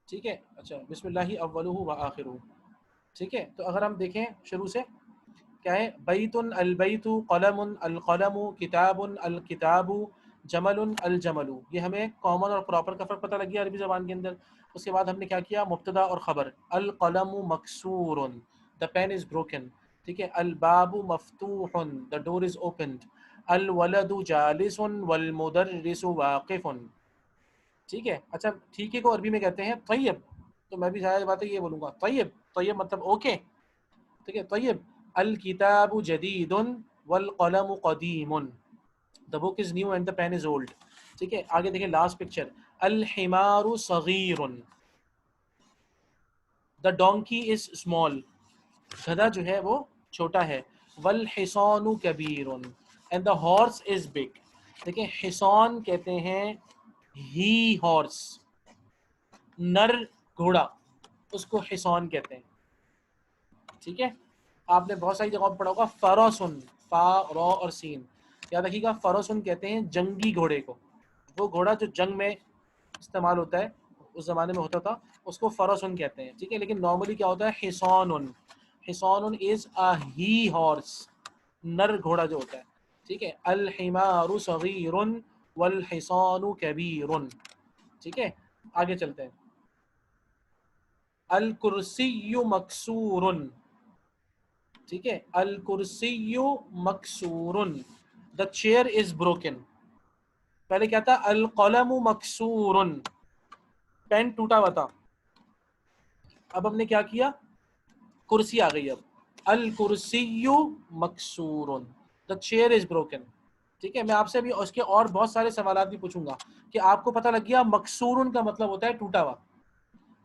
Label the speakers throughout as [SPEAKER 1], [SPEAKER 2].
[SPEAKER 1] ٹھیک ہے. اچھا بسم اللہ اولہ و آخرہ. ٹھیک ہے. تو اگر ہم دیکھیں شروع سے کیا ہے، بیت البیت، قلم القلم، کتاب الکتاب، جمل الجمل. یہ ہمیں کامن اور پراپر کا فرق پتہ لگ گیا عربی زبان کے اندر. اس کے بعد ہم نے کیا کیا، مبتدا اور خبر. القلم مکسور، the pen is broken. ٹھیک ہے. الباب مفتوح، the door is opened. الولد جالس والمدرس واقف. ٹھیک ہے. اچھا ٹھیک ہے کو عربی میں کہتے ہیں طیب. تو میں بھی ظاہر بات ہے یہ بولوں گا طیب. طیب مطلب اوکے. ٹھیک ہے. طیب. الکتاب جدید والقلم قدیم. The book is new and the pen is old. ٹھیک ہے. آگے دیکھیں لاسٹ پکچر. الحمار صغیر. The donkey is small. گدھا جو ہے وہ چھوٹا ہے. والحصان کبیر. And the horse is big. دیکھیں حصان کہتے ہیں ہی ہارس، نر گھوڑا، اس کو حصان کہتے ہیں. ٹھیک ہے. آپ نے بہت ساری جگہوں پہ پڑھا ہوگا فرسن، فا را اور سین. یاد رکھیے گا فرسن کہتے ہیں جنگی گھوڑے کو. وہ گھوڑا جو جنگ میں استعمال ہوتا ہے، اس زمانے میں ہوتا تھا، اس کو فرسن کہتے ہیں. ٹھیک ہے. لیکن نارملی کیا ہوتا ہے حصان. حصان از اے ہی ہارس، نر گھوڑا جو ہوتا ہے. ٹھیک ہے. الحمار صغیر والحصان کبیر. ٹھیک ہے. آگے چلتے ہیں. الکرسی مکسور. ٹھیک ہے. الکرسی مکسور. The chair is broken. پہلے کیا تھا، القلم مکسور، پین ٹوٹا ہوا تھا. اب ہم نے کیا کیا، کرسی آ گئی. اب الکرسی مکسور، دا چیئر از بروکن. ٹھیک ہے. میں آپ سے بھی اس کے اور بہت سارے سوالات بھی پوچھوں گا کہ آپ کو پتہ لگ گیا مکسورن کا مطلب ہوتا ہے ٹوٹا ہوا.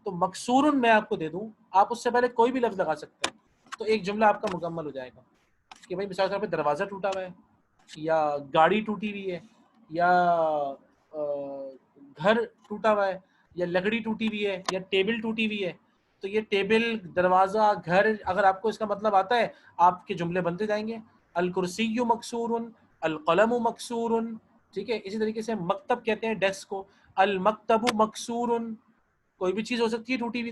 [SPEAKER 1] تو مکسورن میں آپ کو دے دوں، آپ اس سے پہلے کوئی بھی لفظ لگا سکتے ہیں، تو ایک جملہ آپ کا مکمل ہو جائے گا. کہ بھائی مثال کے طور پہ دروازہ ٹوٹا ہوا ہے، یا گاڑی ٹوٹی ہوئی ہے، یا گھر ٹوٹا ہوا ہے، یا لکڑی ٹوٹی ہوئی ہے، یا ٹیبل ٹوٹی ہوئی ہے. تو یہ ٹیبل، دروازہ، گھر، اگر آپ کو اس کا مطلب آتا ہے آپ کے جملے بنتے جائیں گے. الکرسی مکسور، القلم مکسور. ٹھیک ہے. اسی طریقے سے مکتب کہتے ہیں ڈیسک کو. المکتب مکسور. کوئی بھی چیز ہو سکتی ہے ٹوٹی ہوئی.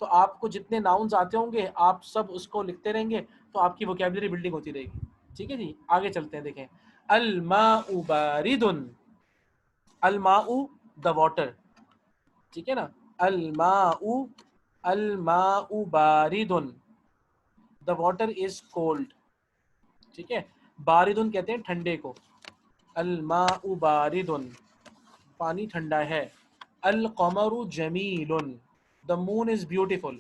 [SPEAKER 1] تو آپ کو جتنے ناؤنز آتے ہوں گے آپ سب اس کو لکھتے رہیں گے، تو آپ کی ووکیبلری بلڈنگ ہوتی رہے گی. ٹھیک ہے جی. آگے چلتے ہیں. دیکھیں الماء بارد. الماء دا واٹر. ٹھیک ہے نا. الماء بارد. The water is called. ٹھیک ہے. باردن کہتے ہیں ٹھنڈے کو. الماء بارد، پانی ٹھنڈا ہے. القمر جمیل. دا مون از بیوٹیفل.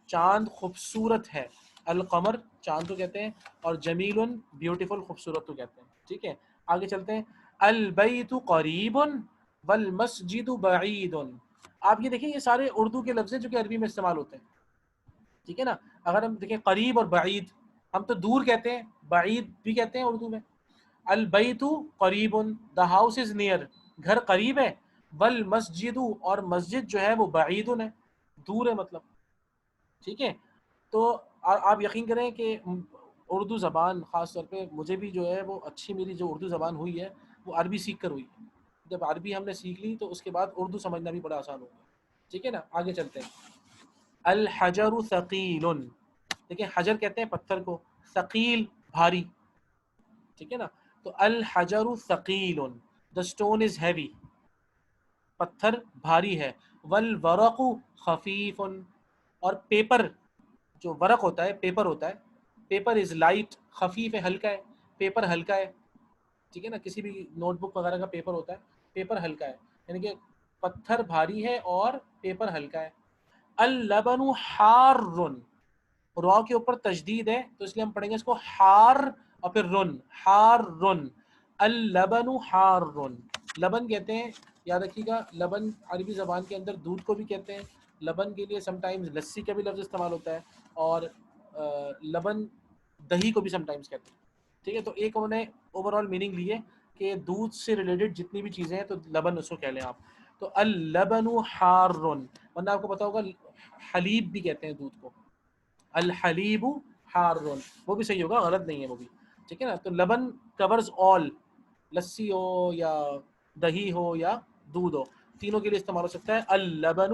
[SPEAKER 1] چاند خوبصورت ہے. القمر چاند کو کہتے ہیں، اور جمیل بیوٹیفل خوبصورت کو کہتے ہیں. ٹھیک ہے. آگے چلتے ہیں. البیت قریب والمسجد بعید. آپ یہ دیکھیں یہ سارے اردو کے لفظ ہیں جو کہ عربی میں استعمال ہوتے ہیں. ٹھیک ہے نا. اگر ہم دیکھیں قریب اور بعید، ہم تو دور کہتے ہیں، بعید بھی کہتے ہیں اردو میں. البیت قریب، دا ہاؤس از نیئر، گھر قریب ہے. والمسجد، اور مسجد جو ہے وہ بعید ہے، دور ہے مطلب. ٹھیک ہے. تو آپ یقین کریں کہ اردو زبان خاص طور پہ مجھے بھی جو ہے وہ اچھی، میری جو اردو زبان ہوئی ہے وہ عربی سیکھ کر ہوئی ہے. جب عربی ہم نے سیکھ لی تو اس کے بعد اردو سمجھنا بھی بڑا آسان ہو گیا. ٹھیک ہے نا. آگے چلتے ہیں. الحجر ثقیل. دیکھیں حجر کہتے ہیں پتھر کو، ثقیل بھاری. ٹھیک ہے نا. تو الحجر ثقیل، دا اسٹون از ہیوی، پتھر بھاری ہے. والورق خفیف، اور پیپر جو ورق ہوتا ہے، پیپر ہوتا ہے، پیپر از لائٹ، خفیف ہے ہلکا ہے. پیپر ہلکا ہے. ٹھیک ہے نا. کسی بھی نوٹ بک وغیرہ کا پیپر ہوتا ہے، پیپر ہلکا ہے، یعنی کہ پتھر بھاری ہے اور پیپر ہلکا ہے. اللبن حار، را کے اوپر تشدید ہے تو اس لیے ہم پڑھیں گے اس کو حار اور پھر رن، حار رن. اللبن حار. لبن کہتے ہیں، یاد رکھیے گا لبن عربی زبان کے اندر دودھ کو بھی کہتے ہیں. لبن کے لیے سم ٹائمز لسی کا بھی لفظ استعمال ہوتا ہے، اور لبن دہی کو بھی سم ٹائمز کہتے ہیں. ٹھیک ہے. تو ایک انہوں نے اوور آل میننگ لی ہے کہ دودھ سے ریلیٹڈ جتنی بھی چیزیں ہیں تو لبن اس کو کہہ لیں آپ. تو اللبن حار. ورنہ آپ کو پتا ہوگا حلیب بھی کہتے ہیں دودھ کو. الحلیب حار، وہ بھی صحیح ہوگا، غلط نہیں ہے وہ بھی. ٹھیک ہے نا. تو لبن کورز آل، لسی ہو یا دہی ہو یا دودھ ہو، تینوں کے لیے استعمال ہو سکتا ہے. اللبن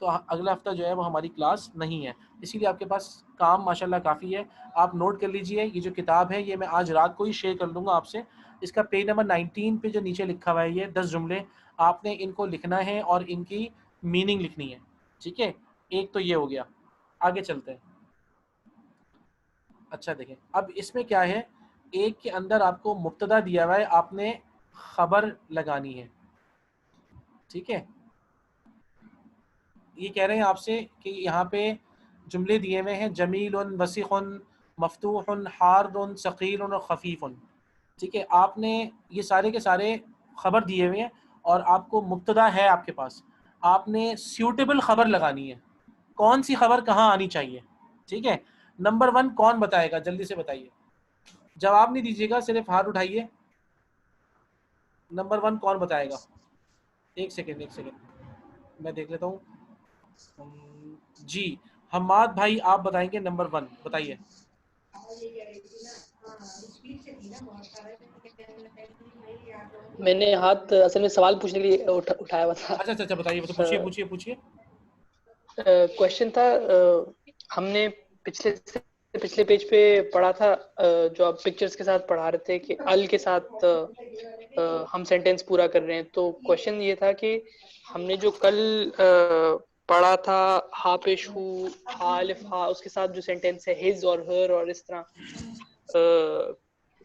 [SPEAKER 1] تو اگلا ہفتہ جو ہے وہ ہماری کلاس نہیں ہے، اسی لیے آپ کے پاس کام ماشاءاللہ کافی ہے. آپ نوٹ کر لیجئے، یہ جو کتاب ہے یہ میں آج رات کو ہی شیئر کر دوں گا آپ سے. اس کا پیج نمبر 19 پہ جو نیچے لکھا ہوا ہے یہ 10 جملے آپ نے ان کو لکھنا ہے اور ان کی میننگ لکھنی ہے. ٹھیک ہے، ایک تو یہ ہو گیا. آگے چلتے ہیں. اچھا دیکھیں اب اس میں کیا ہے، ایک کے اندر آپ کو مبتدا دیا ہوا ہے، آپ نے خبر لگانی ہے. ٹھیک ہے، یہ کہہ رہے ہیں آپ سے کہ یہاں پہ جملے دیے ہوئے ہیں جمیل وسیخ مفتوح حارد ثقیل اور خفیف. ٹھیک ہے، آپ نے یہ سارے کے سارے خبر دیے ہوئے ہیں اور آپ کو مبتدا ہے آپ کے پاس، آپ نے سیوٹیبل خبر لگانی ہے. کون سی خبر کہاں آنی چاہیے؟ ٹھیک ہے، نمبر 1 کون بتائے گا؟ جلدی سے بتائیے، جواب نہیں دیجیے گا، صرف ہاتھ اٹھائیے. نمبر 1 کون بتائے گا؟ ایک سیکنڈ میں دیکھ لیتا ہوں. جی حماد بھائی آپ بتائیں گے نمبر 1، بتائیے.
[SPEAKER 2] میں نے ہاتھ اصل میں سوال پوچھنے کے لیے اٹھایا ہوا تھا.
[SPEAKER 1] اچھا بتائیے، پوچھیے.
[SPEAKER 2] کوشچن تھا، ہم نے پچھلے پیج پہ پڑھا تھا، جو آپ پکچرز کے ساتھ پڑھا رہے تھے کہ ال کے ساتھ ہم سینٹینس پورا کر رہے ہیں. تو کوشچن یہ تھا کہ ہم نے جو کل پڑھا تھا ہا پیش ہو، ہا الف ہا، اس کے ساتھ جو سینٹینس ہے ہز اور ہر اور اس طرح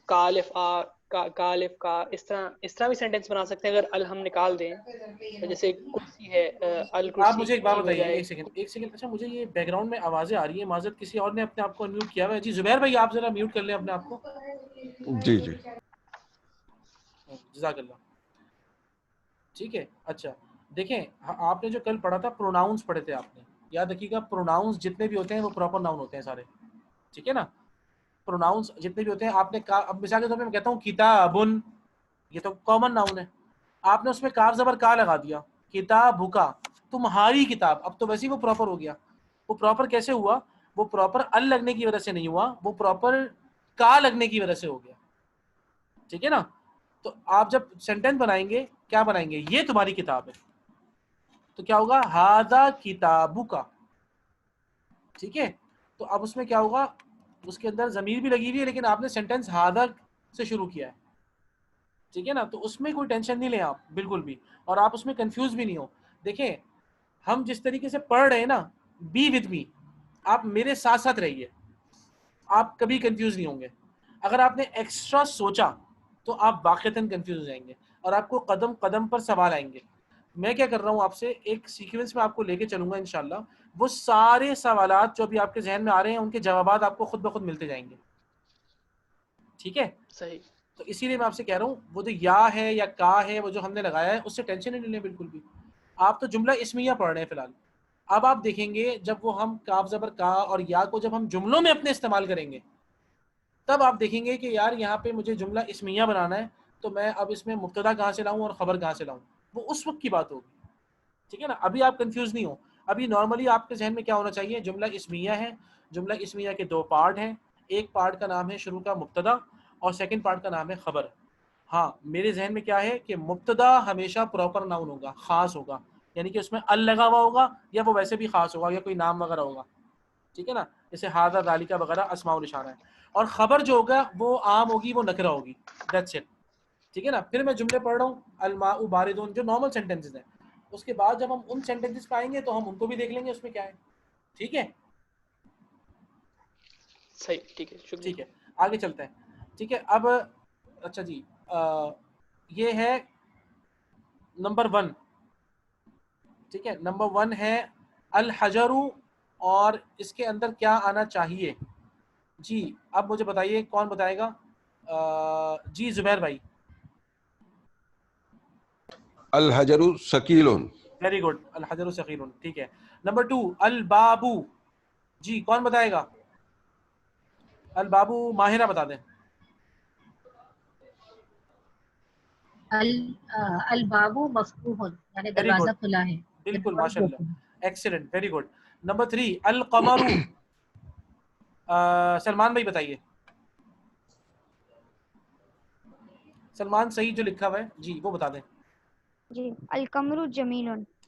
[SPEAKER 2] کا الف آ کا الف کا، اس طرح بھی سینٹینس بنا سکتے ہیں اگر ال ہم نکال دیں. جیسے کرسی ہے، الکرسی
[SPEAKER 1] آپ مجھے ایک بات
[SPEAKER 2] ہو
[SPEAKER 1] بتائیے،
[SPEAKER 2] جائے.
[SPEAKER 1] ایک سیکنڈ. اچھا مجھے یہ بیک گراؤنڈ میں آوازیں آ رہی ہیں، معذرت کسی اور نے اپنے آپ کو انمیوٹ کیا ہوا ہے. جی زبیر بھائی آپ ذرا میوٹ کر لیں اپنے آپ کو.
[SPEAKER 3] جی
[SPEAKER 1] جزاک اللہ. ٹھیک ہے، اچھا دیکھیں آپ نے جو کل پڑھا تھا پروناؤنس پڑھے تھے آپ نے، یاد رکھیے گا پروناؤنس جتنے بھی ہوتے ہیں وہ پراپر ناؤن ہوتے ہیں سارے. ٹھیک ہے نا، پروناؤنس جتنے بھی ہوتے ہیں آپ نے اب مثال کے طور پہ میں کہتا ہوں کتابن، یہ تو کامن ناؤن ہے، آپ نے اس میں کاف زبر کا لگا دیا، کتابک تمہاری کتاب. اب تو ویسے ہی وہ پراپر ہو گیا. وہ پراپر کیسے ہوا؟ وہ پراپر ال لگنے کی وجہ سے نہیں ہوا، وہ پراپر کا لگنے کی وجہ سے ہو گیا. ٹھیک ہے نا، تو آپ جب سینٹینس بنائیں گے کیا بنائیں گے؟ یہ تمہاری کتاب ہے، تو کیا ہوگا؟ ھذا کتابک. ٹھیک ہے، تو اب اس میں کیا ہوگا؟ اس کے اندر ضمیر بھی لگی ہوئی ہے لیکن آپ نے سینٹینس ھذا سے شروع کیا ہے. ٹھیک ہے نا، تو اس میں کوئی ٹینشن نہیں لیں آپ بالکل بھی، اور آپ اس میں کنفیوز بھی نہیں ہو. دیکھیں ہم جس طریقے سے پڑھ رہے ہیں نا، بی وتھ می، آپ میرے ساتھ ساتھ رہیے، آپ کبھی کنفیوز نہیں ہوں گے. اگر آپ نے ایکسٹرا سوچا تو آپ واقعتاً کنفیوز ہو جائیں گے اور آپ کو قدم قدم پر سوال آئیں گے. میں کیا کر رہا ہوں، آپ سے ایک سیکوینس میں آپ کو لے کے چلوں گا انشاءاللہ. وہ سارے سوالات جو ابھی آپ کے ذہن میں آ رہے ہیں ان کے جوابات آپ کو خود بخود ملتے جائیں گے. ٹھیک ہے،
[SPEAKER 2] صحیح.
[SPEAKER 1] تو اسی لیے میں آپ سے کہہ رہا ہوں وہ جو یا ہے یا کا ہے وہ جو ہم نے لگایا ہے اس سے ٹینشن نہیں لیں بالکل بھی. آپ تو جملہ اسمیہ پڑھ رہے ہیں فی الحال. اب آپ دیکھیں گے جب وہ ہم کاف زبر کا اور یا کو جب ہم جملوں میں اپنے استعمال کریں گے تب آپ دیکھیں گے کہ یار یہاں پہ مجھے جملہ اسمیہ بنانا ہے، تو میں اب اس میں مبتدا کہاں سے لاؤں اور خبر کہاں سے لاؤں، وہ اس وقت کی بات ہوگی. ٹھیک ہے نا، ابھی آپ کنفیوز نہیں ہو. ابھی نارملی آپ کے ذہن میں کیا ہونا چاہیے؟ جملہ اسمیہ ہے، جملہ اسمیہ کے 2 پارٹ ہیں. ایک پارٹ کا نام ہے شروع کا مبتدا اور سیکنڈ پارٹ کا نام ہے خبر. ہاں میرے ذہن میں کیا ہے کہ مبتدا ہمیشہ پراپر ناؤن ہوگا، خاص ہوگا، یعنی کہ اس میں ال لگا ہوا ہوگا یا وہ ویسے بھی خاص ہوگا یا کوئی نام وغیرہ ہوگا. ٹھیک ہے نا، جیسے ھذا ذالک وغیرہ اسماء الاشارہ ہے. اور خبر جو ہوگا وہ عام ہوگی، وہ نکرہ ہوگی. That's it. ٹھیک ہے نا، پھر میں جملے پڑھ رہا ہوں الماء باردون جو نارمل سینٹینسز ہیں، اس کے بعد جب ہم ان سینٹینسز پہ آئیں گے تو ہم ان کو بھی دیکھ لیں گے اس میں کیا ہے. ٹھیک ہے،
[SPEAKER 2] صحیح. ٹھیک ہے، شکریہ.
[SPEAKER 1] ٹھیک ہے آگے چلتے ہیں. ٹھیک ہے اب اچھا جی یہ ہے نمبر 1. ٹھیک ہے، نمبر 1 ہے الحجر، اور اس کے اندر کیا آنا چاہیے؟ جی اب مجھے بتائیے کون بتائے گا؟ جی زبیر بھائی.
[SPEAKER 3] الحجر ثقیل.
[SPEAKER 1] ویری گڈ، الحجر ثقیل. ٹھیک ہے، نمبر 2 الباب. جی کون بتائے گا؟ البابو ماہرہ بتا دیں.
[SPEAKER 4] الباب مفتوح، یعنی
[SPEAKER 1] ویری
[SPEAKER 4] دروازہ
[SPEAKER 1] گڈ،
[SPEAKER 4] کھلا ہے.
[SPEAKER 1] بالکل ماشاء اللہ، ایکسیلنٹ، ویری گڈ. نمبر 3 القمر. سلمان بھائی بتائیے. سلمان صحیح جو لکھا ہوا ہے جی وہ بتا دیں.
[SPEAKER 5] جی القمر جمیل.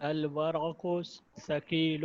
[SPEAKER 6] الورق ثقيل.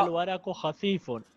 [SPEAKER 6] الورق خفيف.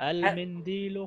[SPEAKER 6] المنديل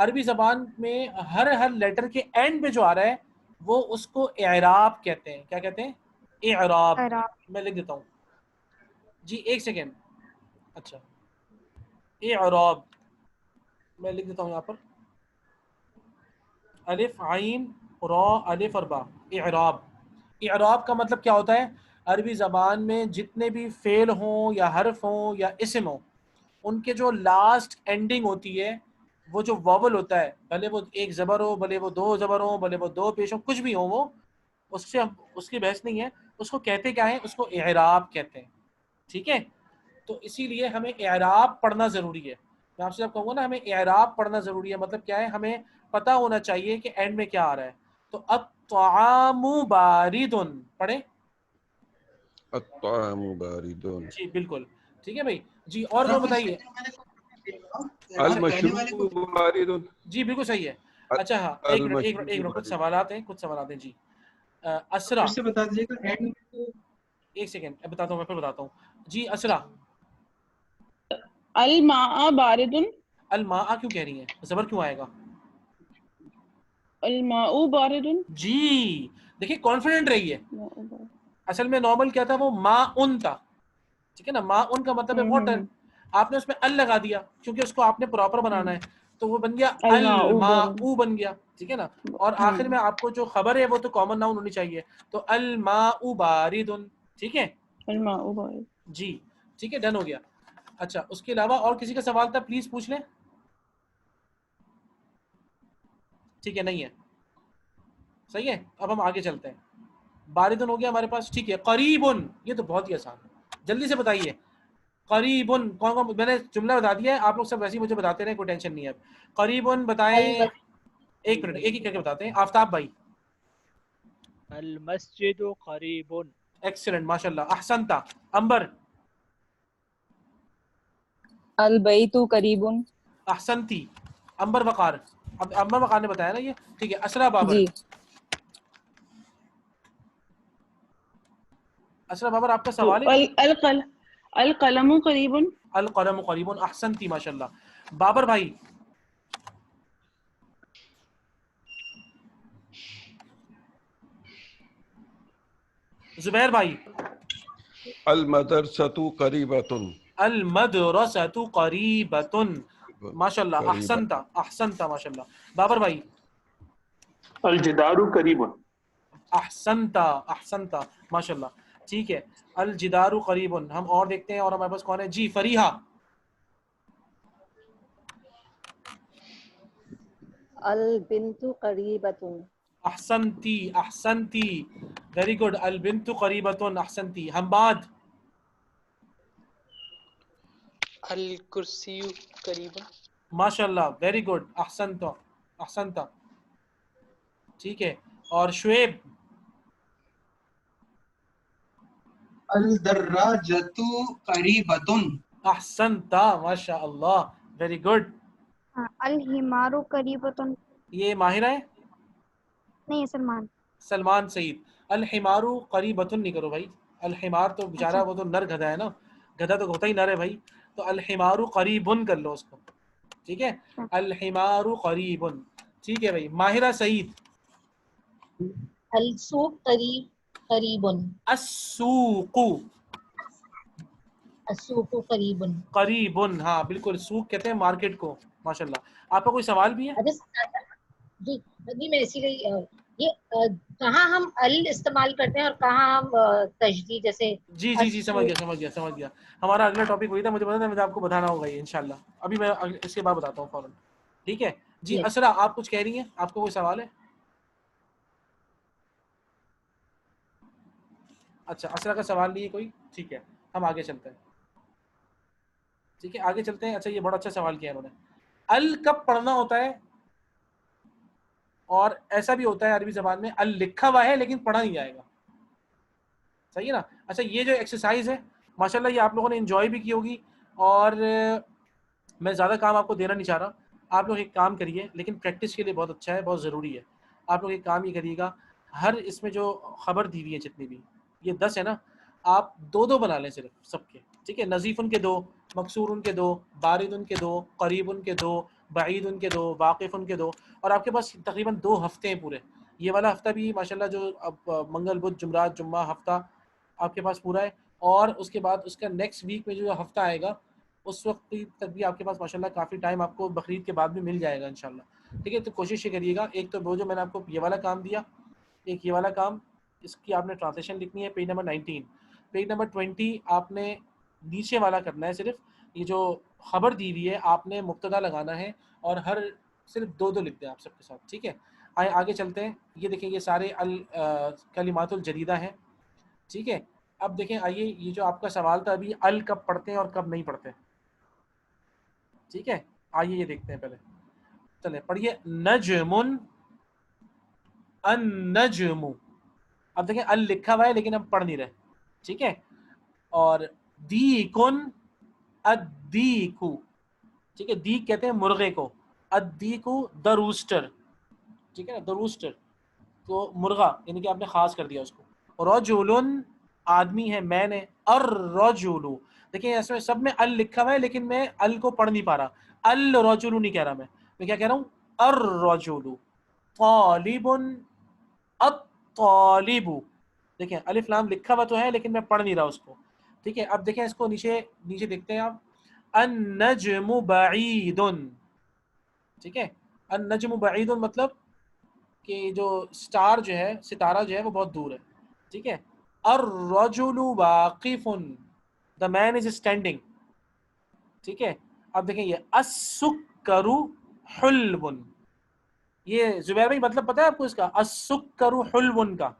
[SPEAKER 1] عربی زبان میں ہر لیٹر کے اینڈ پہ جو آ رہا ہے وہ اس کو اعراب کہتے ہیں. کیا کہتے ہیں؟ اعراب. میں لکھ دیتا ہوں جی، ایک سیکنڈ. اچھا اعراب میں لکھ دیتا ہوں یہاں پر، الف عین را الف اور با. اعراب. اعراب کا مطلب کیا ہوتا ہے؟ عربی زبان میں جتنے بھی فعل ہوں یا حرف ہوں یا اسم ہوں، ان کے جو لاسٹ اینڈنگ ہوتی ہے، وہ جو واول ہوتا ہے، بھلے وہ ایک زبر ہو، بھلے وہ دو زبر ہوں، بھلے وہ دو پیش ہوں، کچھ بھی ہو، وہ اس کی بحث نہیں ہے. اس کو کہتے کیا ہے؟ اس کو اعراب کہتے ہیں. ٹھیک ہے؟ تو اسی لیے ہمیں اعراب پڑھنا ضروری ہے. میں آپ سے جب کہوں گا نا ہمیں اعراب پڑھنا ضروری ہے، مطلب کیا ہے؟ ہمیں پتہ ہونا چاہیے کہ اینڈ میں کیا آ رہا ہے. تو الطعام بارد پڑھیں.
[SPEAKER 3] الطعام بارد.
[SPEAKER 1] جی بالکل ٹھیک ہے بھائی. جی اور وہ بتائیے.
[SPEAKER 3] المشروب بارد.
[SPEAKER 1] جی بالکل صحیح ہے. اچھا ہاں ایک منٹ کچھ سوالات ہیں جی. اسرا
[SPEAKER 7] پھر سے بتا دیجیے گا اینڈ.
[SPEAKER 1] ایک سیکنڈ بتاتا ہوں، میں پھر بتاتا ہوں. جی اسرا.
[SPEAKER 8] الماء بارد.
[SPEAKER 1] الماء کیوں کہہ رہی ہیں؟ زبر کیوں آئے گا؟
[SPEAKER 8] الماء بارد.
[SPEAKER 1] جی دیکھیے کانفیڈنٹ رہی ہے. اصل میں نارمل کیا تھا؟ وہ ماء تھا. ٹھیک ہے نا؟ ماء کا مطلب ہے واٹر. آپ نے اس میں ال لگا دیا کیونکہ اس کو آپ نے پراپر بنانا ہے، تو وہ بن گیا الماء بن گیا. ٹھیک ہے نا؟ اور آخر میں آپ کو جو خبر ہے وہ تو کامن ناؤن ہونی چاہیے، تو الماء بارد. ٹھیک ہے
[SPEAKER 8] الماء بارد.
[SPEAKER 1] جی ٹھیک ہے، ڈن ہو گیا. اچھا اس کے علاوہ اور کسی کا سوال تھا؟ پلیز پوچھ لیں. ٹھیک ہے نہیں ہے، صحیح ہے. اب ہم آگے چلتے ہیں. باردن ہو گیا ہمارے پاس. ٹھیک ہے قریبن، یہ تو بہت ہی آسان ہے، جلدی سے بتائیے. قریبن کون کون؟ میں نے جملہ بتا دیا ہے، آپ لوگ سب ویسے ہی مجھے بتاتے رہے، کوئی ٹینشن نہیں ہے. اب قریبن بتائیں. ایک منٹ ایک ہی کر کے بتاتے ہیں. آفتاب بھائی.
[SPEAKER 6] المسجد قریب.
[SPEAKER 1] ایکسلنٹ ماشاء اللہ. احسنتا. انبر.
[SPEAKER 9] البیت قریب.
[SPEAKER 1] احسنتی. انبر وقار. اب انبر وقار نے بتایا نا یہ. ٹھیک ہے اسرا بابر.
[SPEAKER 9] جی
[SPEAKER 1] اسرا بابر آپ کا سوال ہے؟
[SPEAKER 8] القلم قریب.
[SPEAKER 1] القلم قریب. احسنتی ماشاء اللہ. بابر بھائی. زبیر بھائی.
[SPEAKER 3] المدرسۃ قریبۃ.
[SPEAKER 1] المدرسۃ قریبۃ. ماشاء اللہ احسنتا احسنتا ماشاء اللہ. بابر بھائی.
[SPEAKER 10] الجدار قریب.
[SPEAKER 1] احسنتا احسنتا ماشاء اللہ. ٹھیک ہے الجدار قریب. ہم اور دیکھتے ہیں اور ہمارے پاس کون ہے. جی فریحہ.
[SPEAKER 9] البنت قریبۃ.
[SPEAKER 1] احسنتی احسنتی ویری گڈ. البنت قریبۃ. احسنتی. حماد.
[SPEAKER 2] الکرسی قریب.
[SPEAKER 1] ماشاء اللہ ویری گڈ. احسنتا احسنتا. ٹھیک ہے اور شعیب.
[SPEAKER 7] الدراجۃ قریبۃ.
[SPEAKER 1] احسنتا ماشاء اللہ ویری گڈ.
[SPEAKER 5] الحمار قریبۃ.
[SPEAKER 1] یہ ماہرہ ہے؟
[SPEAKER 5] نہیں سلمان.
[SPEAKER 1] سلمان سعید. الحمار قریبۃ نہیں کرو بھائی. الحمار تو بیچارہ وہ تو نر گدھا ہے نا، گدھا تو ہوتا ہی نر ہے بھائی. تو الحمار قریبن کر لو اس کو. ٹھیک ہے الحمار قریبن. ٹھیک ہے بھائی. ماہرہ سعید.
[SPEAKER 4] السوق قریب.
[SPEAKER 1] السوق.
[SPEAKER 4] السوق قریب.
[SPEAKER 1] قریبن ہاں بالکل. سوق کہتے ہیں مارکیٹ کو. ماشاء اللہ. آپ کا کوئی سوال بھی ہے؟
[SPEAKER 4] جی جی میں اسی لیے یہ کہاں ہم ال استعمال کرتے ہیں اور کہاں ہم تجدید جیسے.
[SPEAKER 1] جی جی جی سمجھ گیا سمجھ گیا. ہمارا اگلا ٹاپک وہی تھا، مجھے پتا تھا مجھے آپ کو بتانا ہوگا یہ انشاءاللہ. ابھی میں اس کے بعد بتاتا ہوں فوراً. ٹھیک ہے جی. اسرا آپ کچھ کہہ رہی ہیں، آپ کو کوئی سوال ہے؟ اچھا اسرا کا سوال نہیں ہے کوئی. ٹھیک ہے ہم آگے چلتے ہیں. ٹھیک ہے آگے چلتے ہیں. اچھا یہ بڑا اچھا سوال کیا انہوں نے. ال کب پڑھنا ہوتا ہے؟ اور ایسا بھی ہوتا ہے عربی زبان میں ال لکھا ہوا ہے لیکن پڑھا نہیں جائے گا. صحیح ہے نا؟ اچھا یہ جو ایکسرسائز ہے ماشاءاللہ یہ آپ لوگوں نے انجوائے بھی کی ہوگی، اور میں زیادہ کام آپ کو دینا نہیں چاہ رہا. آپ لوگ ایک کام کریے، لیکن پریکٹس کے لیے بہت اچھا ہے، بہت ضروری ہے. آپ لوگ ایک کام یہ کریے گا، ہر اس میں جو خبر دی ہوئی ہے جتنی بھی یہ 10 ہے نا، آپ 2 بنا لیں صرف سب کے. ٹھیک ہے نظیف ان کے 2، مکسور ان کے 2، بارد ان کے 2، قریب ان کے 2، بعید کے 2, واقف کے 2, اور آپ کے پاس تقریباً 2 ہفتے ہیں پورے. یہ والا ہفتہ بھی ماشاءاللہ جو اب منگل بدھ جمعرات جمعہ ہفتہ آپ کے پاس پورا ہے, اور اس کے بعد اس کا نیکسٹ ویک میں جو ہفتہ آئے گا اس وقت تک بھی آپ کے پاس ماشاءاللہ کافی ٹائم آپ کو بقرعید کے بعد بھی مل جائے گا انشاءاللہ. ٹھیک ہے, تو کوشش یہ کریے گا, ایک تو وہ جو میں نے آپ کو یہ والا کام دیا, ایک یہ والا کام, اس کی آپ نے ٹرانسلیشن لکھنی ہے پیج نمبر 19. پیج نمبر 20 آپ نے نیچے والا کرنا ہے, صرف یہ جو خبر دی ہوئی ہے آپ نے مبتدا لگانا ہے, اور ہر صرف 2 لکھ دیں آپ سب کے ساتھ. ٹھیک ہے, آئے آگے چلتے ہیں. یہ دیکھیں یہ سارے کلمات الجدیدہ ہیں. ٹھیک ہے, اب دیکھیں آئیے, یہ جو آپ کا سوال تھا ابھی, ال کب پڑھتے ہیں اور کب نہیں پڑھتے. ٹھیک ہے, آئیے یہ دیکھتے ہیں پہلے. چلیں پڑھیے, نجم, النجم. اب دیکھیں ال لکھا ہوا ہے لیکن ہم پڑھ نہیں رہے. ٹھیک ہے, اور دیکن, الدیکو. ٹھیک ہے, دیک کہتے ہیں مرغے کو, الدیکو دا روسٹر. ٹھیک ہے نا, دا روسٹر تو مرغا, یعنی کہ آپ نے خاص کر دیا اس کو. رجل آدمی ہے, میں نے, الرجل. دیکھیں اس میں سب میں ال لکھا ہوا ہے لیکن میں ال کو پڑھ نہیں پا رہا. الرجل نہیں کہہ رہا, میں کیا کہہ رہا ہوں, الرجل. طالب, الطالب. دیکھیں الف لام لکھا ہوا تو ہے لیکن میں پڑھ نہیں رہا اس کو. ٹھیک ہے, اب دیکھیں اس کو نیچے دیکھتے ہیں آپ. النجم بعید. ٹھیک ہے, النجم بعید مطلب کہ جو سٹار جو ہے, ستارہ جو ہے وہ بہت دور ہے. ٹھیک ہے, الرجل واقف, the man is standing. ٹھیک ہے, اب دیکھیں یہ السکر حلب. یہ زبیر بھائی مطلب پتہ ہے آپ کو اس کا, السکر حلب کا؟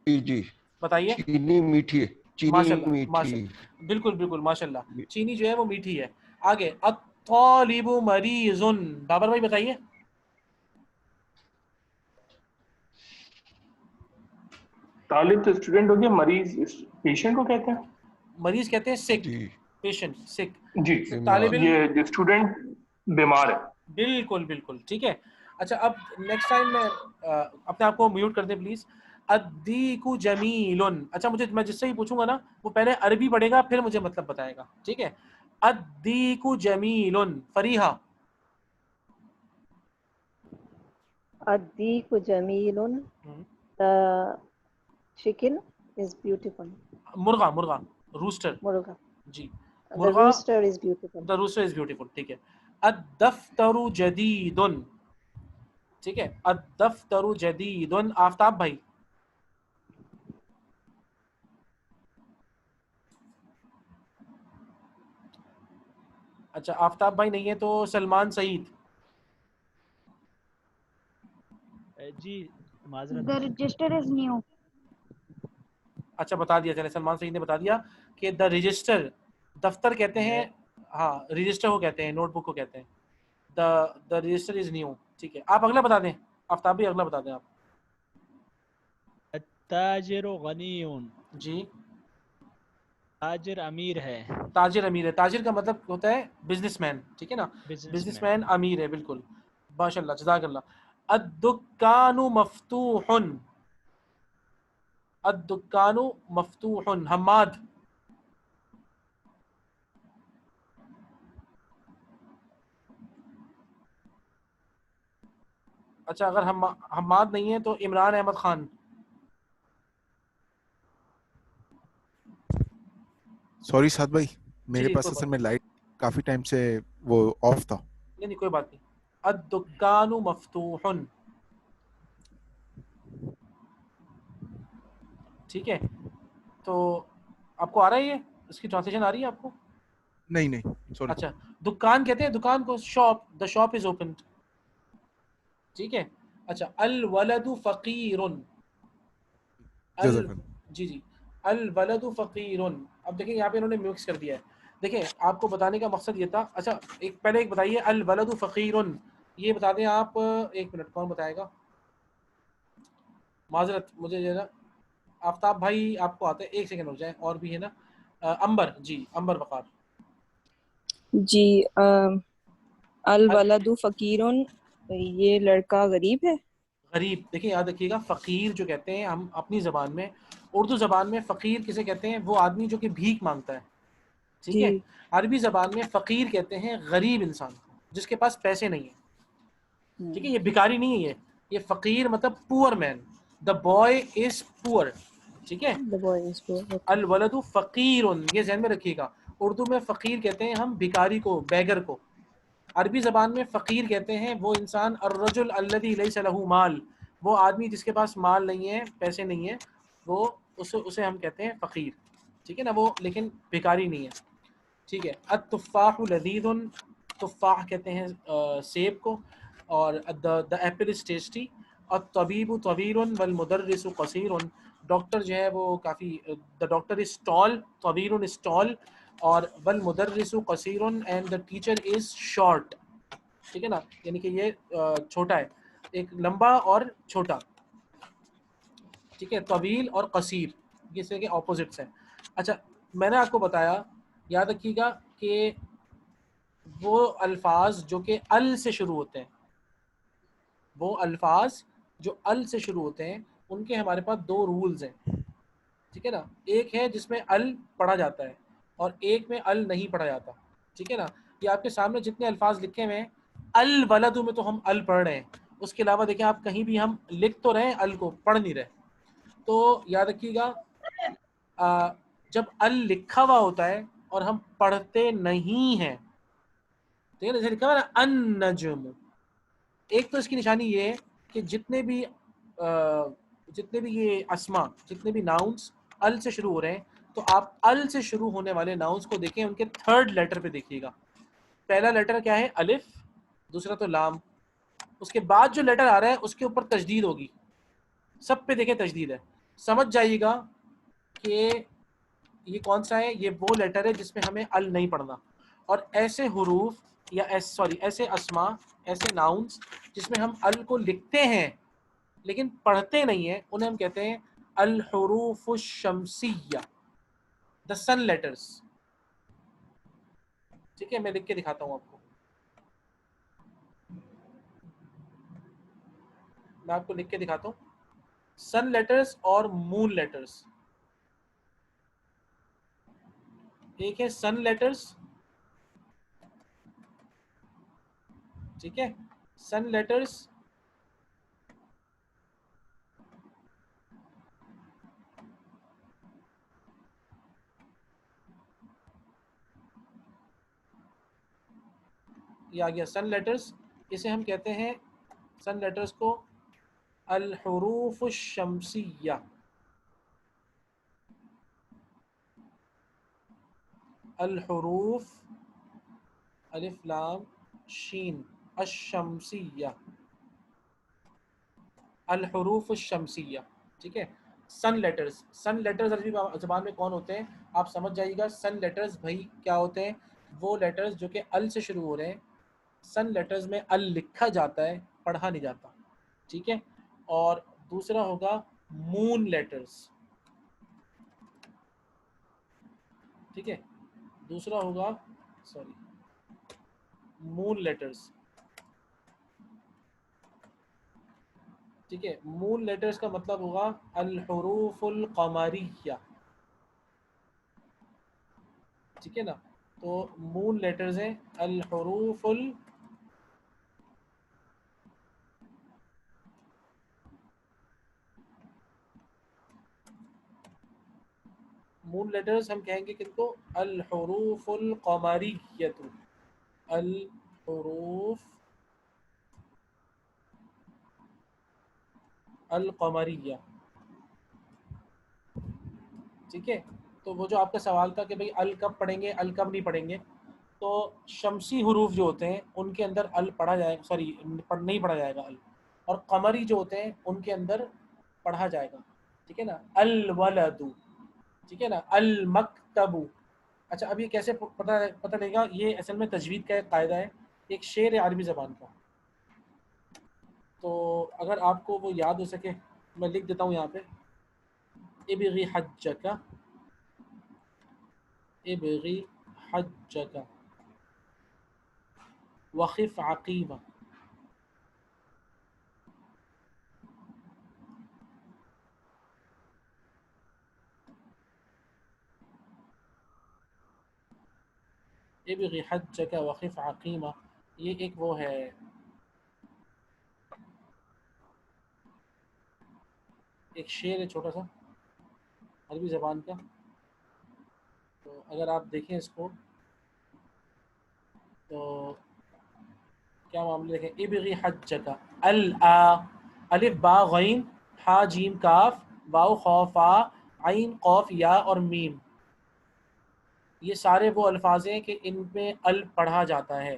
[SPEAKER 3] جی
[SPEAKER 1] بتائیے.
[SPEAKER 3] چینی میٹھی ہے, چینی میٹھی.
[SPEAKER 1] بالکل بالکل ماشاءاللہ, چینی جو ہے وہ میٹھی ہے. آگے, الطالب مریض. بابر بھائی بتائیے.
[SPEAKER 10] طالب تو اسٹوڈنٹ ہو گیا, مریض پیشنٹ کو کہتے ہیں.
[SPEAKER 1] مریض کہتے ہیں سک, پیشنٹ سک.
[SPEAKER 10] جی,
[SPEAKER 1] طالب علم
[SPEAKER 10] یہ جو اسٹوڈنٹ بیمار ہے.
[SPEAKER 1] بالکل بالکل ٹھیک ہے. اچھا اب نیکسٹ ٹائم میں اپنے آپ کو میوٹ کر دیں پلیز. الدیک جمیل. اچھا میں جس سے ہی پوچھوں گا نا وہ پہلے عربی پڑھے گا پھر مجھے مطلب بتائے گا. ٹھیک ہے, الدیک جمیل. فریحہ.
[SPEAKER 9] الدیک جمیل. The chicken is beautiful.
[SPEAKER 1] مرغا, روسٹر.
[SPEAKER 9] مرغا.
[SPEAKER 1] جی,
[SPEAKER 9] The rooster is beautiful.
[SPEAKER 1] The rooster is beautiful. ٹھیک ہے. الدفتر جدید. ٹھیک ہے, الدفتر جدید. آفتاب بھائی. اچھا آفتاب بھائی نہیں ہے تو سلمان سعید.
[SPEAKER 6] جی معذرت.
[SPEAKER 5] The register is new.
[SPEAKER 1] اچھا بتا دیا, چلے سلمان سعید نے بتا دیا کہ دا رجسٹر, دفتر کہتے ہیں, ہاں رجسٹر کو کہتے ہیں, نوٹ بک کو کہتے ہیں. The register is new. ٹھیک ہے, آپ اگلا بتا دیں, آفتاب بھی اگلا بتا دیں آپ.
[SPEAKER 6] التاجر غنی.
[SPEAKER 1] جی,
[SPEAKER 6] تاجر امیر ہے.
[SPEAKER 1] تاجر امیر ہے. تاجر کا مطلب ہوتا ہے بزنس مین. ٹھیک ہے نا, بزنس مین امیر ہے. بالکل ماشاء اللہ, جزاک اللہ. الدکان مفتوح. الدکان مفتوح. حماد. اچھا اگر حماد نہیں ہے تو عمران احمد خان.
[SPEAKER 11] سوری سعد بھائی, میرے پاس اصل میں لائٹ کافی ٹائم سے وہ آف تھا.
[SPEAKER 1] نہیں کوئی بات نہیں. الدکان مفتوح. ٹھیک ہے, تو آپ کو آ رہا ہے, یہ اس کی ٹرانسلیشن آ رہی ہے آپ کو؟
[SPEAKER 11] نہیں سوری.
[SPEAKER 1] اچھا, دکان کہتے ہیں دکان کو shop, the shop is opened. ٹھیک ہے. اچھا, الولد فقیر. جی الولد فقیر. اب دیکھیں یہاں پہ انہوں نے مکس کر دیا ہے. دیکھیں آپ کو بتانے کا مقصد یہ تھا. اچھا پہلے ایک بتائیے, الولد فقیر, یہ بتا دیں آپ. ایک منٹ, کون بتائے گا؟ معذرت مجھے جو ہے نا, آفتاب بھائی آپ کو آتا ہے, ایک سیکنڈ ہو جائے. اور بھی ہے نا, امبر. جی امبر وقار.
[SPEAKER 9] جی, الولد فقیرن, یہ لڑکا غریب ہے.
[SPEAKER 1] غریب, دیکھیں یاد رکھیے گا, فقیر جو کہتے ہیں ہم اپنی زبان میں, اردو زبان میں فقیر کسے کہتے ہیں؟ وہ آدمی جو کہ بھیک مانگتا ہے. ٹھیک ہے. عربی زبان میں فقیر کہتے ہیں غریب انسان کو, جس کے پاس پیسے نہیں ہیں. ٹھیک ہے, یہ بھکاری نہیں ہے, یہ فقیر مطلب پور مین. دا بوائے از پور. ٹھیک ہے,
[SPEAKER 9] The boy is poor. Okay.
[SPEAKER 1] الولد فقیر, یہ ذہن میں رکھیے گا. اردو میں فقیر کہتے ہیں ہم بھکاری کو, بیگر کو. عربی زبان میں فقیر کہتے ہیں وہ انسان, الرجل الذی لیس لہ مال, وہ آدمی جس کے پاس مال نہیں ہے, پیسے نہیں ہیں, وہ اسے ہم کہتے ہیں فقیر. ٹھیک ہے نا, وہ لیکن بھکاری نہیں ہے. ٹھیک ہے. التفاح لذیذ, تفاح کہتے ہیں سیب کو, اور the apple is tasty. الطبیب طویل والمدرس قصیر, ڈاکٹر جو ہے وہ کافی, the doctor is tall, طویل is tall, اور والمدرس قصیر and the teacher is short. ٹھیک ہے نا, یعنی کہ یہ چھوٹا ہے, ایک لمبا اور چھوٹا. ٹھیک ہے, طویل اور قصیر یہ سے کے اپوزٹس ہیں. اچھا, میں نے آپ کو بتایا, یاد رکھیے گا کہ وہ الفاظ جو کہ ال سے شروع ہوتے ہیں, وہ الفاظ جو ال سے شروع ہوتے ہیں ان کے ہمارے پاس دو رولز ہیں. ٹھیک ہے نا, ایک ہے جس میں ال پڑھا جاتا ہے اور ایک میں ال نہیں پڑھا جاتا. ٹھیک ہے نا, یہ آپ کے سامنے جتنے الفاظ لکھے ہوئے ہیں, الولد میں تو ہم ال پڑھ رہے ہیں, اس کے علاوہ دیکھیں آپ کہیں بھی ہم لکھ تو رہے ہیں, ال کو پڑھ نہیں رہے. تو یاد رکھیے گا جب ال لکھا ہوا ہوتا ہے اور ہم پڑھتے نہیں ہیں, ٹھیک ہے نا, جیسے لکھا ہوا ہے النجم, ایک تو اس کی نشانی یہ ہے کہ جتنے بھی یہ اسما, جتنے بھی ناؤنس ال سے شروع ہو رہے ہیں, تو آپ ال سے شروع ہونے والے ناؤنس کو دیکھیں, ان کے تھرڈ لیٹر پہ دیکھیے گا. پہلا لیٹر کیا ہے, الف, دوسرا تو لام, اس کے بعد جو لیٹر آ رہا ہے اس کے اوپر تشدید ہوگی, سب پہ دیکھیں تشدید ہے. سمجھ جائیے گا کہ یہ کون سا ہے, یہ وہ لیٹر ہے جس میں ہمیں ال نہیں پڑھنا. اور ایسے حروف یا ایسے اسما, ایسے ناؤنس جس میں ہم ال کو لکھتے ہیں لیکن پڑھتے نہیں ہیں, انہیں ہم کہتے ہیں الحروف الشمسیہ, دا سن لیٹرز. ٹھیک ہے, میں لکھ کے دکھاتا ہوں آپ کو, میں آپ کو لکھ کے دکھاتا ہوں. سن لیٹرز اور مون لیٹرز, ایک ہے سن لیٹرز, ٹھیک ہے, سن لیٹرز, یہ آ گیا سن لیٹرز. اسے ہم کہتے ہیں, سن لیٹرز کو, الحروف الشمسیہ. الحروف الف لام شین الشمسیہ, الحروف الشمسیہ. ٹھیک ہے, سن لیٹرز, سن لیٹرز عربی زبان میں کون ہوتے ہیں آپ سمجھ جائیے گا. سن لیٹرز بھائی کیا ہوتے ہیں, وہ لیٹرز جو کہ ال سے شروع ہو رہے ہیں. سن لیٹرز میں ال لکھا جاتا ہے, پڑھا نہیں جاتا. ٹھیک ہے, اور دوسرا ہوگا مون لیٹرز. ٹھیک ہے, دوسرا ہوگا مون لیٹرز. ٹھیک ہے, مون لیٹرز کا مطلب ہوگا الحروف القمریہ. ٹھیک ہے نا, تو مون لیٹرز ہیں الحروف مون لیٹرز ہم کہیں گے کن کو, الحروف القمریہ, الحروف القمریہ. ٹھیک ہے, تو وہ جو آپ کا سوال تھا کہ بھئی ال کب پڑھیں گے, ال کب نہیں پڑھیں گے, تو شمسی حروف جو ہوتے ہیں ان کے اندر ال پڑھا جائے, نہیں پڑھا جائے گا ال, اور قمری جو ہوتے ہیں ان کے اندر پڑھا جائے گا. ٹھیک ہے نا, الولد, ٹھیک ہے نا, المکتب. اچھا, اب یہ کیسے پتہ لگے گا, یہ اصل میں تجوید کا ایک قاعدہ ہے, ایک شعر ہے عربی زبان کا. تو اگر آپ کو وہ یاد ہو سکے, میں لکھ دیتا ہوں یہاں پہ, ابغی حجک, ابغی حجک وخف عقیمہ. ابغی حجک وخف عقیمہ, یہ ایک وہ ہے ایک شعر ہے چھوٹا سا عربی زبان کا، تو اگر آپ دیکھیں اس کو تو کیا معاملے دیکھیں، ابغی حجک الف با غین ہا جیم کاف واو خا فا عین قاف یا اور میم، یہ سارے وہ الفاظ ہیں کہ ان میں ال پڑھا جاتا ہے،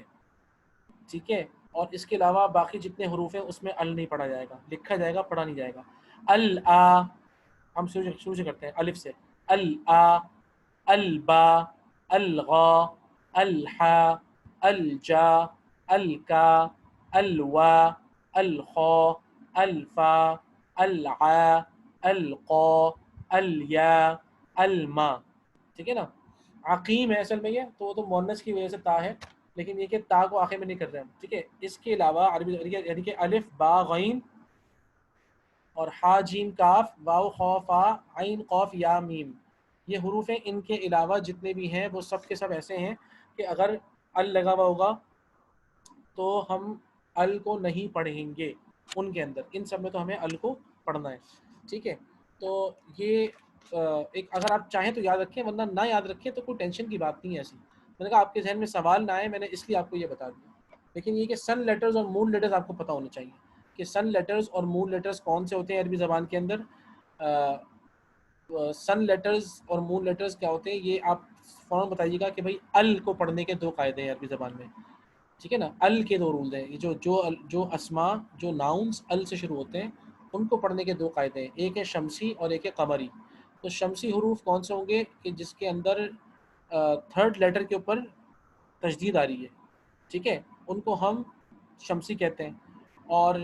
[SPEAKER 1] ٹھیک ہے، اور اس کے علاوہ باقی جتنے حروف ہیں اس میں ال نہیں پڑھا جائے گا، لکھا جائے گا، پڑھا نہیں جائے گا۔ ہم شروع سے کرتے ہیں الف سے، البا الغا الحا الجا الکا الوا الخا الفا الع القا الیا الما، ٹھیک ہے نا۔ عقیم ہے اصل میں یہ تو مؤنث کی وجہ سے تا ہے، لیکن یہ کہ تا کو آخر میں نہیں کر رہے ہم، ٹھیک ہے۔ اس کے علاوہ عربی یعنی کہ الف با غین اور ہا جیم کاف واو خا فا عین قاف یا میم، یہ حروف ہیں، ان کے علاوہ جتنے بھی ہیں وہ سب کے سب ایسے ہیں کہ اگر ال لگا ہوا ہوگا تو ہم ال کو نہیں پڑھیں گے ان کے اندر، ان سب میں تو ہمیں ال کو پڑھنا ہے، ٹھیک ہے۔ تو یہ ایک اگر آپ چاہیں تو یاد رکھیں، ورنہ نہ یاد رکھیں تو کوئی ٹینشن کی بات نہیں ہے ایسی، میں نے کہا آپ کے ذہن میں سوال نہ آئے، میں نے اس لیے آپ کو یہ بتا دیا۔ لیکن یہ کہ سن لیٹرز اور مون لیٹرز آپ کو پتہ ہونا چاہیے کہ سن لیٹرز اور مون لیٹرز کون سے ہوتے ہیں عربی زبان کے اندر۔ سن لیٹرز اور مون لیٹرز کیا ہوتے ہیں یہ آپ فوراً بتائیے گا کہ بھائی ال کو پڑھنے کے دو قاعدے ہیں عربی زبان میں، ٹھیک ہے نا۔ ال کے دو رولز ہیں، یہ جو اسما جو ناؤنس ال سے شروع ہوتے ہیں ان کو پڑھنے کے دو قاعدے ہیں، ایک ہے شمسی اور ایک ہے قمری۔ تو شمسی حروف کون سے ہوں گے کہ جس کے اندر تھرڈ لیٹر کے اوپر تشدید آ رہی ہے، ٹھیک ہے، ان کو ہم شمسی کہتے ہیں، اور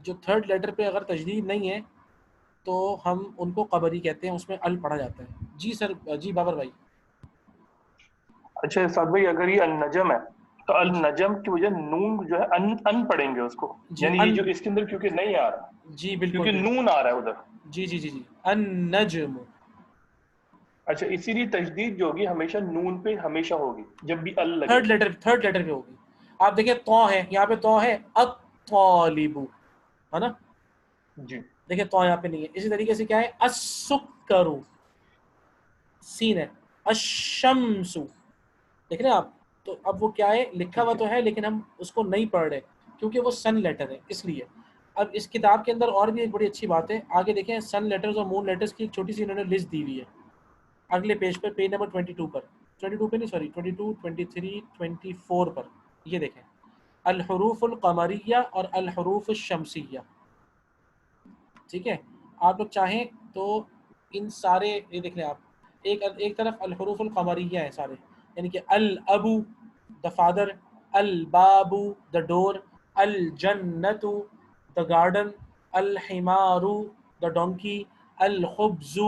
[SPEAKER 1] جو تھرڈ لیٹر پہ اگر تشدید نہیں ہے تو ہم ان کو قمری کہتے ہیں، اس میں ال پڑھا جاتا ہے۔ جی سر، جی بابر بھائی۔
[SPEAKER 10] اچھا سعد بھائی، اگر یہ النجم ہے تو النجم کی وجہ نون جو ہے ان پڑھیں گے اس کو، یعنی یہ جو اس کے اندر کیونکہ نہیں آ رہا،
[SPEAKER 1] جی بالکل،
[SPEAKER 10] کیونکہ نون آ رہا ہے ادھر۔
[SPEAKER 1] جی جی جی جی النجم۔
[SPEAKER 10] اچھا، اسی لیے تشدید جو ہوگی ہمیشہ نون پہ ہمیشہ ہوگی جب بھی ال لگے،
[SPEAKER 1] تھرڈ لیٹر پہ ہوگی۔ آپ دیکھیں تو ہے، یہاں پہ تو ہے الطالب، ہے نا،
[SPEAKER 10] جی
[SPEAKER 1] دیکھیں تو یہاں پہ نہیں ہے۔ اسی طریقے سے کیا ہے السکر، سین ہے، الشمس، دیکھ رہے ہیں آپ، تو اب وہ کیا ہے لکھا ہوا تو ہے لیکن ہم اس کو نہیں پڑھ رہے کیونکہ وہ سن لیٹر ہے، اس لیے۔ اب اس کتاب کے اندر اور بھی ایک بڑی اچھی بات ہے، آگے دیکھیں سن لیٹرز اور مون لیٹرز کی ایک چھوٹی سی انہوں نے لسٹ دی ہوئی ہے اگلے پیج پر، پیج نمبر 22 پر، 22 پہ نہیں سوری 22 23 24 پر، یہ دیکھیں الحروف القمریہ اور الحروف الشمسیہ، ٹھیک ہے۔ آپ لوگ چاہیں تو ان سارے یہ دیکھ لیں آپ، ایک طرف الحروف القمریہ ہیں سارے، یعنی کہ الابو دا فادر، البابو دا ڈور، الجنت دا گارڈن، الحمار دا ڈونکی، الخبز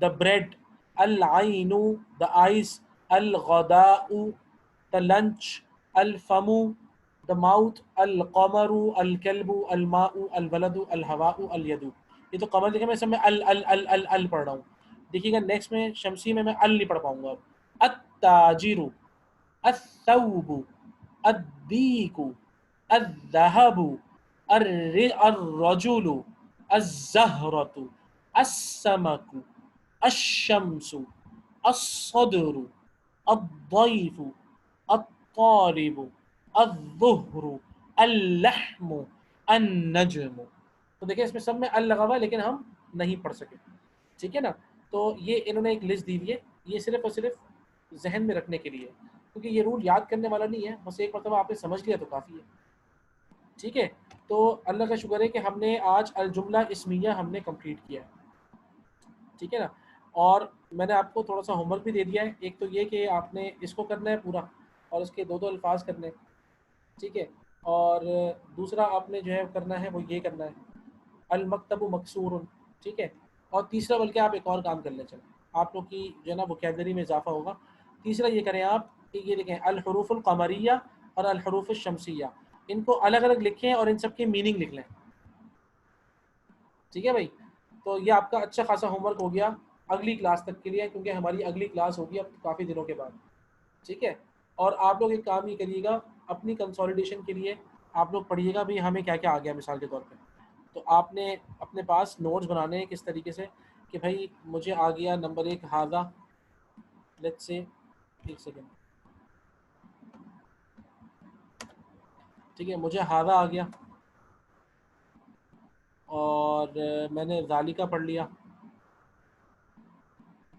[SPEAKER 1] دا بریڈ، العین دا آئس، الغداء دا لنچ، الفم دا ماؤتھ، القمر الکلب، الماء الولد، الہواء الید۔ یہ تو قمر دیکھیں میں سب میں ال پڑھ رہا ہوں، دیکھیے گا نیکسٹ میں شمسی میں ال نہیں پڑھ پاؤں گا اب۔ التاجر، الثوب، الدیک، الذهب، الرجل، الزہرۃ، السمک، الشمس، الصدر، الضیف، الطالب، الظہر، اللحم، النجم۔ تو دیکھیں اس میں سب میں ال لگا ہوا ہے لیکن ہم نہیں پڑھ سکے، ٹھیک ہے نا۔ تو یہ انہوں نے ایک لسٹ دی ہوئی ہے، یہ صرف اور صرف ذہن میں رکھنے کے لیے، کیونکہ یہ رول یاد کرنے والا نہیں ہے، بس ایک مرتبہ آپ نے سمجھ لیا تو کافی ہے، ٹھیک ہے۔ تو اللہ کا شکر ہے کہ ہم نے آج الجملہ اسمیہ ہم نے کمپلیٹ کیا ہے، ٹھیک ہے نا۔ اور میں نے آپ کو تھوڑا سا ہوم ورک بھی دے دیا ہے، ایک تو یہ کہ آپ نے اس کو کرنا ہے پورا اور اس کے دو الفاظ کرنے، ٹھیک ہے، اور دوسرا آپ نے جو ہے کرنا ہے وہ یہ کرنا ہے المکتب مکسور، ٹھیک ہے، اور تیسرا بلکہ آپ ایک اور کام کر لیں، چلیں آپ لوگ کی جو ہے نا ووکیبلری میں اضافہ ہوگا۔ تیسرا یہ کریں آپ کہ یہ دیکھیں الحروف القمریہ اور الحروف الشمسیہ، ان کو الگ الگ لکھیں اور ان سب کی میننگ لکھ لیں، ٹھیک ہے بھائی۔ تو یہ آپ کا اچھا خاصا ہوم ورک ہو گیا اگلی کلاس تک کے لیے، کیونکہ ہماری اگلی کلاس ہوگی اب کافی دنوں کے بعد، ٹھیک ہے۔ اور آپ لوگ ایک کام یہ کریے گا اپنی کنسولیڈیشن کے لیے آپ لوگ پڑھیے گا بھی ہمیں کیا کیا آ گیا مثال کے طور پہ. تو آپ نے اپنے پاس نوٹس بنانے ہیں کس طریقے سے کہ بھائی مجھے آ گیا نمبر 1 ہاذا، لیٹس سے ایک سیکنڈ، ٹھیک ہے، مجھے ہاذا آ گیا اور میں نے ذالکا پڑھ لیا،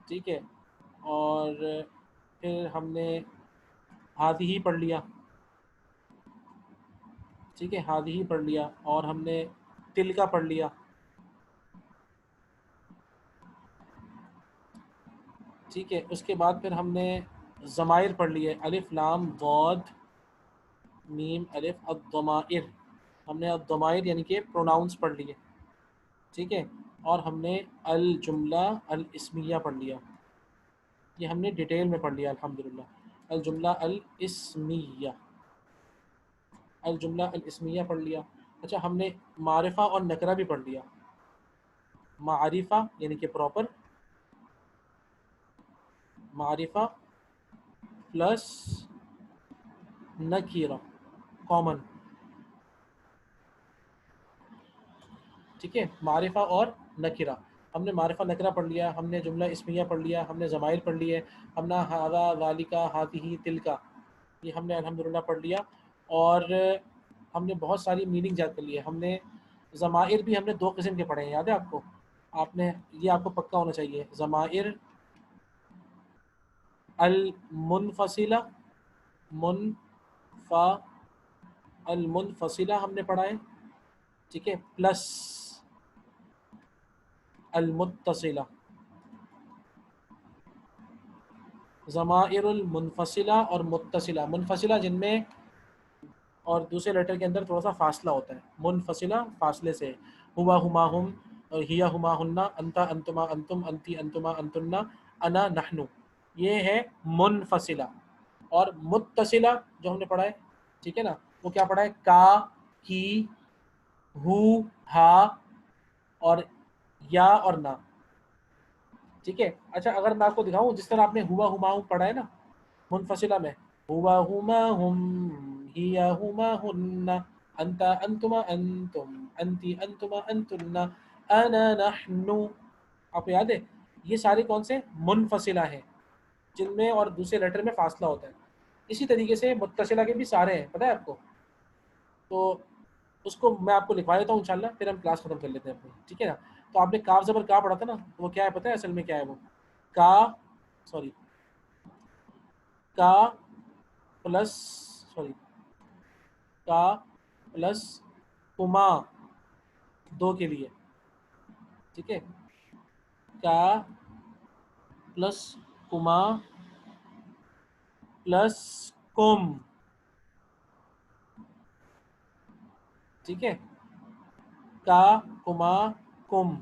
[SPEAKER 1] ٹھیک ہے، اور پھر ہم نے ہی پڑھ لیا، ٹھیک ہے، ہی پڑھ لیا، اور ہم نے تلکا پڑھ لیا، ٹھیک ہے. اس کے بعد پھر ہم نے ضمائر پڑھ لیے، الف لام ضاد میم الف، الضمائر، ہم نے الضمائر یعنی کہ پروناؤنس پڑھ لیے، ٹھیک ہے، اور ہم نے الجملہ الاسمیہ پڑھ لیا. یہ ہم نے ڈیٹیل میں پڑھ لیا الحمدللہ. الجملہ الاسمیہ، الجملہ الاسمیہ پڑھ لیا. اچھا، ہم نے معرفہ اور نکرہ بھی پڑھ لیا. معرفہ یعنی کہ پراپر، معرفہ پلس نکیرہ کامن، ٹھیک ہے، معرفہ اور نکرہ. ہم نے معرفہ نکرہ پڑھ لیا، ہم نے جملہ اسمیہ پڑھ لیا، ہم نے ضمائر پڑھ لیے، ہم نے ہذا ذالکا ہذہ تلکا، یہ ہم نے الحمدللہ پڑھ لیا. اور ہم نے بہت ساری میننگ یاد کر لی ہے. ہم نے ضمائر بھی ہم نے 2 قسم کے پڑھے ہیں، یاد ہے آپ کو؟ آپ نے یہ آپ کو پکا ہونا چاہیے. ضمائر المنفصلہ، المنفصلہ ہم نے پڑھا ہے، ٹھیک ہے، پلس المتصلہ. ضمائر المنفصلہ اور متصلہ، منفصلہ جن میں اور دوسرے لیٹر کے اندر تھوڑا سا فاصلہ ہوتا ہے، منفصلہ فاصلے سے، ہوا ہما ہم، ہیا ہما ہننا، انتا انتما انتم، انتی انتما انتنا، انا نحن، یہ ہے منفصلہ. اور متصلہ جو ہم نے پڑھا ہے، ٹھیک ہے نا، وہ کیا پڑھا ہے؟ کا، کی، ہو، ہا اور یا اور نا، ٹھیک ہے. اچھا، اگر میں آپ کو دکھاؤں جس طرح آپ نے ہوا ہما ہم پڑھا ہے نا منفصلہ میں، ہوا ہما ہم، ہیا ہما ہن، انتا انتما انتم، انتی انتما انتنا، انا نحن، آپ کو یاد ہے؟ یہ سارے کون سے منفصلہ ہیں جن میں اور دوسرے لیٹر میں فاصلہ ہوتا ہے. اسی طریقے سے متصلہ کے بھی سارے ہیں، پتہ ہے آپ کو؟ تو اس کو میں آپ کو لکھوا دیتا ہوں انشاءاللہ، پھر ہم کلاس ختم کر لیتے ہیں اپنی، ٹھیک ہے نا. تو آپ نے کاف زبر کا پڑھا تھا نا، وہ کیا ہے پتہ ہے اصل میں کیا ہے؟ وہ کا پلس کما 2 کے لیے، ٹھیک ہے، کا پلس کما پلس کم، ٹھیک ہے، کا کما کم،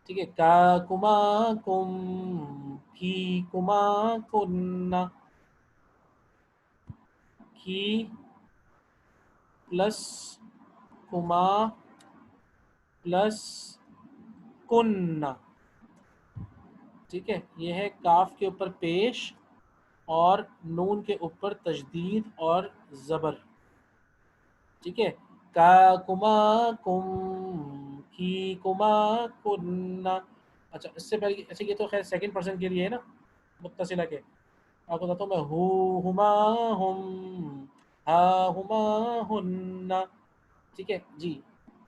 [SPEAKER 1] ٹھیک ہے، کا کما کم، کی کما کننا، کی پلس کما پلس کننا، ٹھیک ہے. یہ ہے کاف کے اوپر پیش اور نون کے اوپر تشدید اور زبر، ٹھیک ہے. کا کما کم، کی کما کننا. اچھا، اس سے پہلے اچھا یہ تو خیر سیکنڈ پرسن کے لیے ہے نا متصلہ کے. آپ کو بتاتا ہوں میں، ہو ہما ہم، ہا ہما ہننا، ٹھیک ہے جی.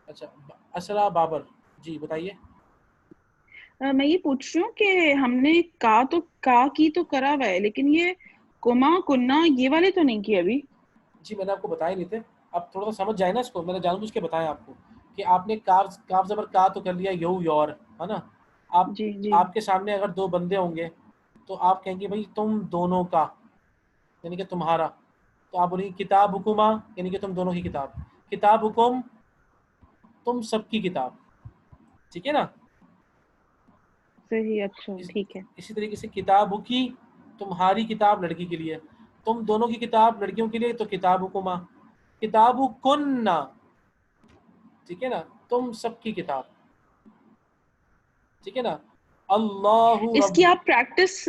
[SPEAKER 1] اچھا، اسرا بابر، جی بتائیے.
[SPEAKER 8] میں یہ پوچھ رہی ہوں کہ ہم نے کا کی تو کرا ہوا ہے، لیکن یہ کما کننا یہ والے تو نہیں کیے ابھی.
[SPEAKER 1] جی میں نے آپ کو بتایا نہیں تھے، آپ تھوڑا سا سمجھ جائے نا اس کو، میں نے جان بوجھ کے بتایا آپ کو کہ آپ نے کاف زبر کا تو کر لیا، یو یور، ہے نا. آپ کے سامنے اگر 2 بندے ہوں گے تو آپ کہیں گے بھائی تم دونوں کا، یعنی کہ تمہارا. تو آپ بولیں گے کتاب حکما، یعنی کہ تم دونوں کی کتاب. کتاب حکم، تم سب کی کتاب، ٹھیک ہے نا.
[SPEAKER 8] صحیح، اچھا ٹھیک ہے.
[SPEAKER 1] اسی طریقے سے کتاب کی، تمہاری کتاب لڑکی کے لیے، تم دونوں کی کتاب لڑکیوں کے لیے تو کتاب حکما. کتاب کننا، ٹھیک ہے نا، تم سب کی کتاب، ٹھیک ہے نا. اللہ
[SPEAKER 8] اس کی آپ پریکٹس